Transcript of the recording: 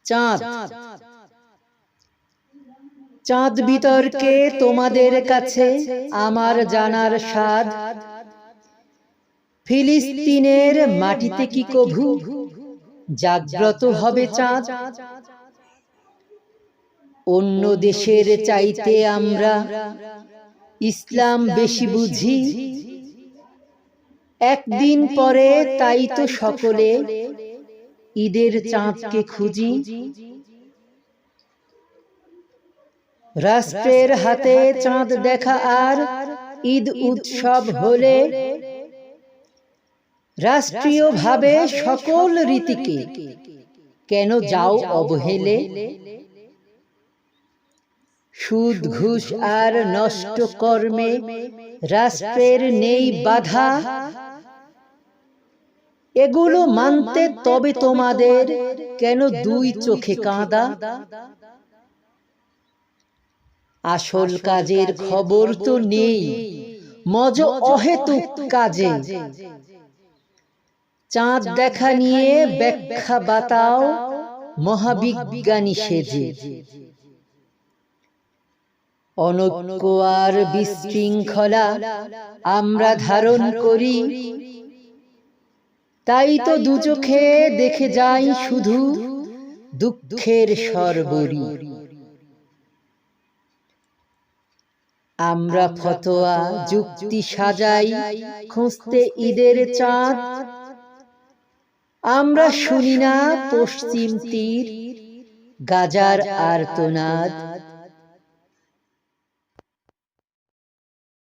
চাঁদ চাঁদ বিতর্কে তোমাদের কাছে আমার জানার স্বাদ। ফিলিস্তিনের মাটিতে কি কভু জাগ্রত হবে চাঁদ? অন্য দেশের চাইতে আমরা ইসলাম বেশি বুঝি, একদিন পরে তাই তো সকলে ঈদের চাঁদকে খুঁজি। রাষ্ট্রের হাতে চাঁদ দেখা আর ঈদ উৎসব হলে রাষ্ট্রীয়ভাবে সকল রীতিকে কেন যাও অবহেলে? সুদ ঘুষ আর নষ্ট কর্মে রাষ্ট্রের নেই বাধা, এগুলো মানতে তবে তোমাদের কেন দুই চোখে কাঁদা? আসল কাজের খবর তো নেই, মজ অহেতুক কাজে। চাঁদ দেখা নিয়ে ব্যাখ্যা বাতাও মহাবিজ্ঞানী সেজে। অনৈক্য আর বিশৃঙ্খলা আমরা ধারণ করি, তাই তো দু চোখে দেখে যাই শুধু দুঃখের সরবরি। আমরা ফতোয়া যুক্তি সাজাই খুঁজতে ঈদের চাঁদ, আমরা শুনি না পশ্চিম তীর গাজার আর্তনাদ।